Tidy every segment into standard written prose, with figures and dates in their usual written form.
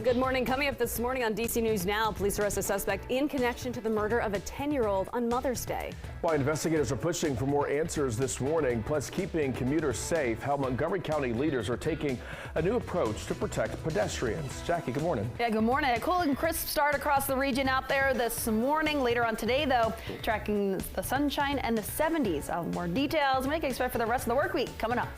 Good morning. Coming up this morning on DC News Now, police arrest a suspect in connection to the murder of a 10-year-old on Mother's Day. Why investigators are pushing for more answers this morning, plus keeping commuters safe, how Montgomery County leaders are taking a new approach to protect pedestrians. Jackie, good morning. Yeah, good morning. A cool and crisp start across the region out there this morning. Later on today, though, tracking the sunshine and the 70s. More details. Make expect for the rest of the work week coming up.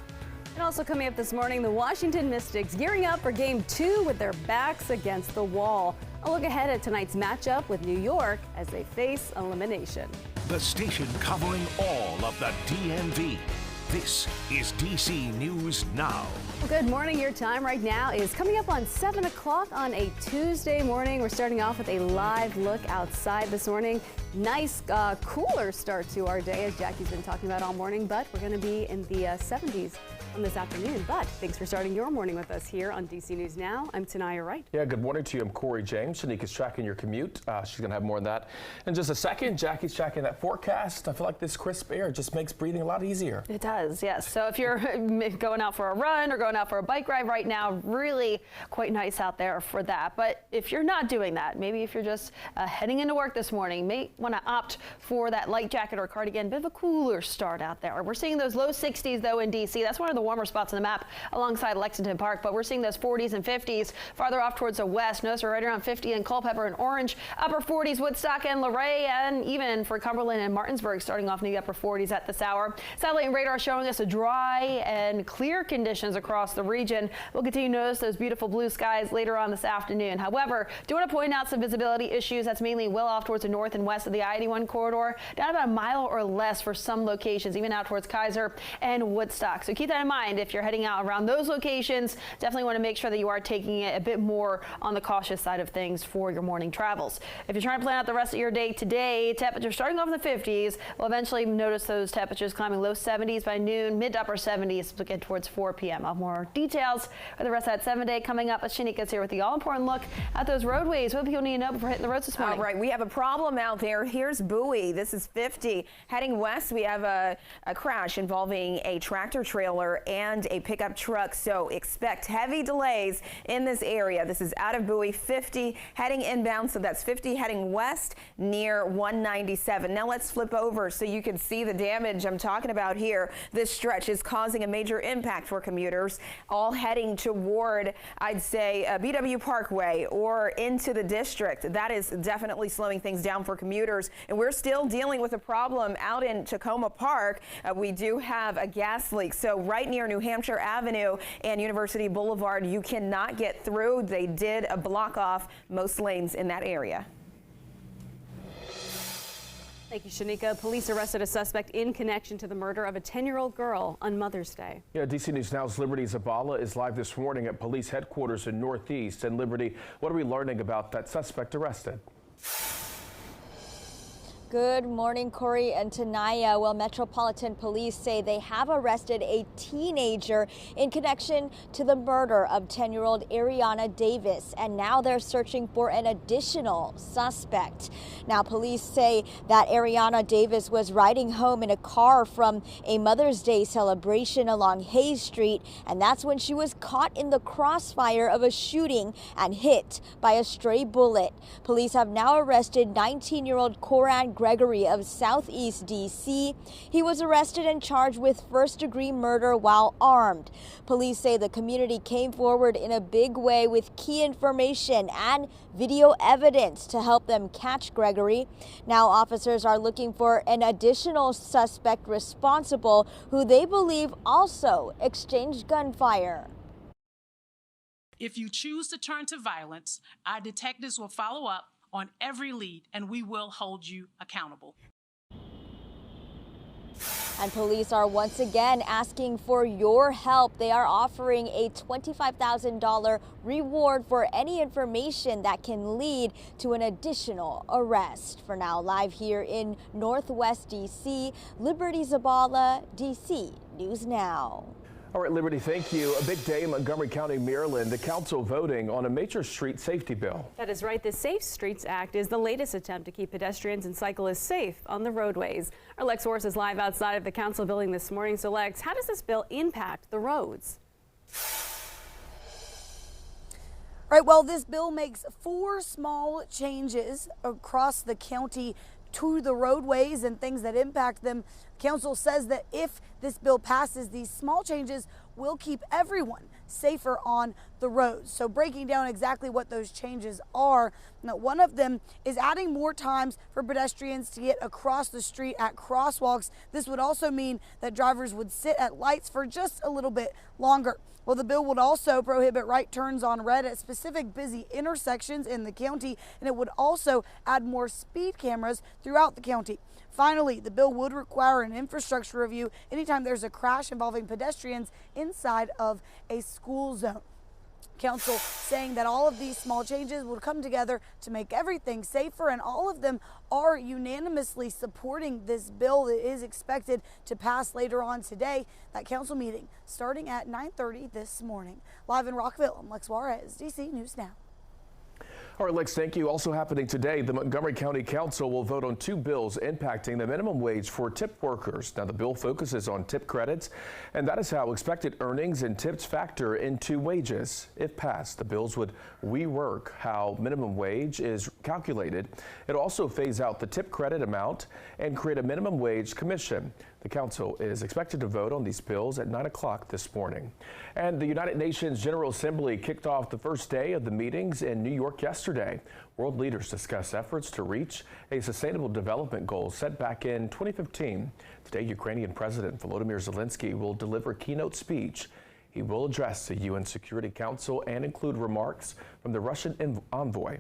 And also coming up this morning, the Washington Mystics gearing up for Game 2 with their backs against the wall. A look ahead at tonight's matchup with New York as they face elimination. The station covering all of the DMV. This is DC News Now. Well, good morning. Your time right now is coming up on 7 o'clock on a Tuesday morning. We're starting off with a live look outside this morning. Nice, cooler start to our day, as Jackie's been talking about all morning, but we're going to be in the 70s on this afternoon. But thanks for starting your morning with us here on DC News Now. I'm Tanaya Wright. Yeah, good morning to you. I'm Corey James. Shanika's tracking your commute. She's going to have more on that in just a second. Jackie's tracking that forecast. I feel like this crisp air just makes breathing a lot easier. It does, yes. So if you're going out for a run or going out for a bike ride right now, really quite nice out there for that. But if you're not doing that, maybe if you're just heading into work this morning, may want to opt for that light jacket or cardigan. Bit of a cooler start out there. We're seeing those low 60s though in DC. That's one of the warmer spots on the map alongside Lexington Park, but we're seeing those 40s and 50s farther off towards the west. Notice we're right around 50 in Culpeper and Orange, upper 40s Woodstock and Luray, and even for Cumberland and Martinsburg starting off in the upper 40s at this hour. Satellite and radar showing us a dry and clear conditions across the region. We'll continue to notice those beautiful blue skies later on this afternoon. However, do want to point out some visibility issues. That's mainly well off towards the north and west of the I-81 corridor, down about a mile or less for some locations, even out towards Kaiser and Woodstock. So keep that in mind if you're heading out around those locations. Definitely want to make sure that you are taking it a bit more on the cautious side of things for your morning travels. If you're trying to plan out the rest of your day today, temperatures starting off in the 50s. We'll eventually notice those temperatures climbing low 70s by noon, mid to upper 70s looking towards 4 p.m. I'll have more details for the rest of that 7-day coming up. Shanika's here with the all-important look at those roadways. What people need to know before hitting the roads this morning? All right, we have a problem out there. Here's Bowie. This is 50. Heading west, we have a crash involving a tractor trailer and a pickup truck, so expect heavy delays in this area. This is out of Bowie. 50 heading inbound, so that's 50 heading west near 197. Now let's flip over so you can see the damage I'm talking about here. This stretch is causing a major impact for commuters, all heading toward, I'd say, BW Parkway or into the district. That is definitely slowing things down for commuters, and we're still dealing with a problem out in Tacoma Park. We do have a gas leak, so right near New Hampshire Avenue and University Boulevard, you cannot get through. They did block off most lanes in that area. Thank you, Shanika. Police arrested a suspect in connection to the murder of a 10-year-old girl on Mother's Day. Yeah, DC News Now's Liberty Zabala is live this morning at police headquarters in Northeast. And Liberty, what are we learning about that suspect arrested? Good morning, Corey and Tanaya. Well, Metropolitan Police say they have arrested a teenager in connection to the murder of 10-year-old Ariana Davis, and now they're searching for an additional suspect. Now, police say that Ariana Davis was riding home in a car from a Mother's Day celebration along Hayes Street, and that's when she was caught in the crossfire of a shooting and hit by a stray bullet. Police have now arrested 19-year-old Coran Gregory of Southeast DC. He was arrested and charged with first-degree murder while armed. Police say the community came forward in a big way with key information and video evidence to help them catch Gregory. Now officers are looking for an additional suspect responsible who they believe also exchanged gunfire. If you choose to turn to violence, our detectives will follow up on every lead, and we will hold you accountable. And police are once again asking for your help. They are offering a $25,000 reward for any information that can lead to an additional arrest. For now, live here in Northwest DC, Liberty Zabala, DC News Now. All right, Liberty, thank you. A big day in Montgomery County, Maryland. The council voting on a major street safety bill. That is right. The Safe Streets Act is the latest attempt to keep pedestrians and cyclists safe on the roadways. Our Lex Source is live outside of the council building this morning. So, Lex, how does this bill impact the roads? Right, well, this bill makes 4 small changes across the county to the roadways and things that impact them. Council says that if this bill passes, these small changes will keep everyone safer on the roads. So breaking down exactly what those changes are, one of them is adding more times for pedestrians to get across the street at crosswalks. This would also mean that drivers would sit at lights for just a little bit longer. Well, the bill would also prohibit right turns on red at specific busy intersections in the county, and it would also add more speed cameras throughout the county. Finally, the bill would require an infrastructure review anytime there's a crash involving pedestrians inside of a school zone. Council saying that all of these small changes would come together to make everything safer, and all of them are unanimously supporting this bill that is expected to pass later on today. That council meeting starting at 9:30 this morning. Live in Rockville, I'm Lex Juarez, DC News Now. All right, Lex, thank you. Also happening today, the Montgomery County Council will vote on 2 bills impacting the minimum wage for tip workers. Now, the bill focuses on tip credits, and that is how expected earnings and tips factor into wages. If passed, the bills would rework how minimum wage is calculated. It also phase out the tip credit amount and create a minimum wage commission. The council is expected to vote on these bills at 9 o'clock this morning. And the United Nations General Assembly kicked off the first day of the meetings in New York yesterday. World leaders discussed efforts to reach a sustainable development goal set back in 2015. Today, Ukrainian President Volodymyr Zelensky will deliver a keynote speech. He will address the UN Security Council and include remarks from the Russian envoy.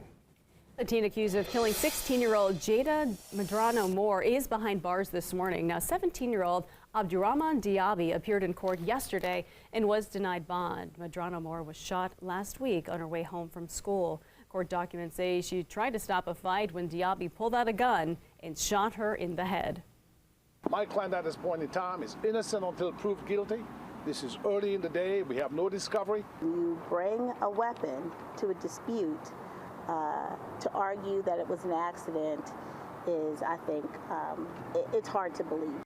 A teen accused of killing 16-year-old Jada Medrano Moore is behind bars this morning. Now, 17-year-old Abdurrahman Diaby appeared in court yesterday and was denied bond. Medrano Moore was shot last week on her way home from school. Court documents say she tried to stop a fight when Diaby pulled out a gun and shot her in the head. My client at this point in time is innocent until proved guilty. This is early in the day. We have no discovery. You bring a weapon to a dispute to argue that it was an accident is, I think, it's hard to believe.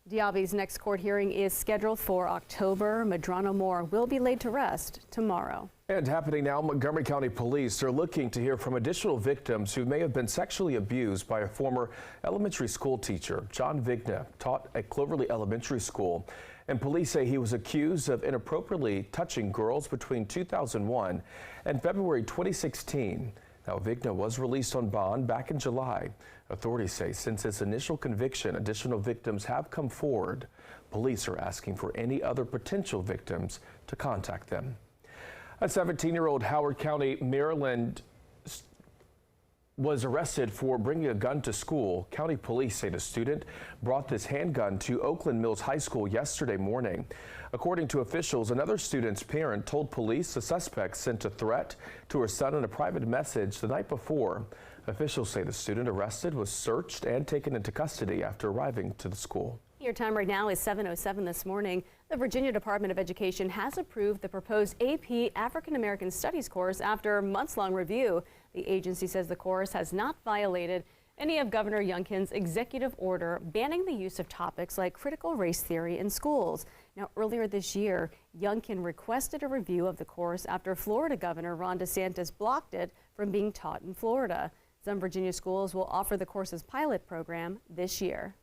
Diaby's next court hearing is scheduled for October. Medrano Moore will be laid to rest tomorrow. And happening now, Montgomery County Police are looking to hear from additional victims who may have been sexually abused by a former elementary school teacher. John Vigna taught at Cloverly Elementary School, and police say he was accused of inappropriately touching girls between 2001 and February 2016. Now, Vigna was released on bond back in July. Authorities say since its initial conviction, additional victims have come forward. Police are asking for any other potential victims to contact them. A 17-year-old Howard County, Maryland was arrested for bringing a gun to school. County police say the student brought this handgun to Oakland Mills High School yesterday morning. According to officials, another student's parent told police the suspect sent a threat to her son in a private message the night before. Officials say the student arrested was searched and taken into custody after arriving to the school. Your time right now is 7:07 this morning. The Virginia Department of Education has approved the proposed AP African American Studies course after months-long review. The agency says the course has not violated any of Governor Youngkin's executive order banning the use of topics like critical race theory in schools. Now, earlier this year, Youngkin requested a review of the course after Florida Governor Ron DeSantis blocked it from being taught in Florida. Some Virginia schools will offer the course's pilot program this year.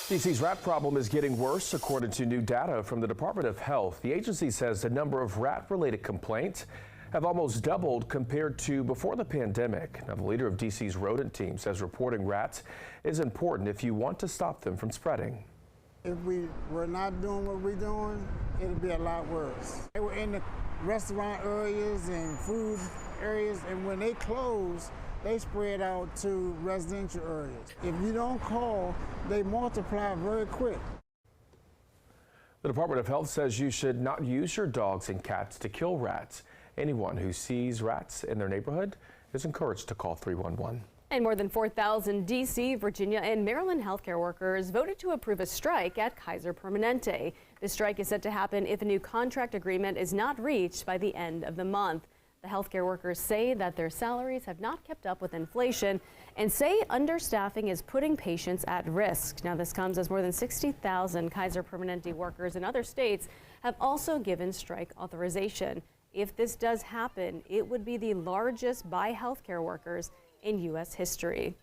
DC's rat problem is getting worse, according to new data from the Department of Health. The agency says the number of rat-related complaints have almost doubled compared to before the pandemic. Now, the leader of DC's rodent team says reporting rats is important if you want to stop them from spreading. If we were not doing what we're doing, it would be a lot worse. They were in the restaurant areas and food areas, and when they close, they spread out to residential areas. If you don't call, they multiply very quick. The Department of Health says you should not use your dogs and cats to kill rats. Anyone who sees rats in their neighborhood is encouraged to call 311. And more than 4,000 D.C., Virginia, and Maryland healthcare workers voted to approve a strike at Kaiser Permanente. The strike is set to happen if a new contract agreement is not reached by the end of the month. The healthcare workers say that their salaries have not kept up with inflation and say understaffing is putting patients at risk. Now, this comes as more than 60,000 Kaiser Permanente workers in other states have also given strike authorization. If this does happen, it would be the largest by healthcare workers in U.S. history.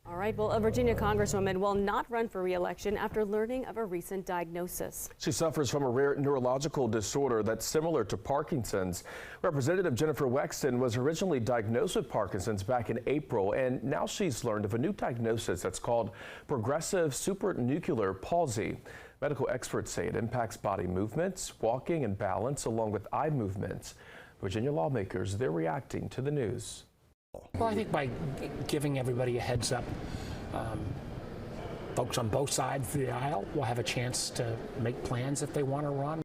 All right, well, a Virginia Congresswoman will not run for re-election after learning of a recent diagnosis. She suffers from a rare neurological disorder that's similar to Parkinson's. Representative Jennifer Wexton was originally diagnosed with Parkinson's back in April, and now she's learned of a new diagnosis that's called progressive supranuclear palsy. Medical experts say it impacts body movements, walking and balance, along with eye movements. Virginia lawmakers, they're reacting to the news. Well, I think by giving everybody a heads up, folks on both sides of the aisle will have a chance to make plans if they want to run.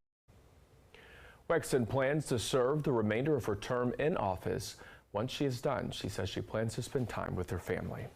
Wexton plans to serve the remainder of her term in office. Once she is done, she says she plans to spend time with her family.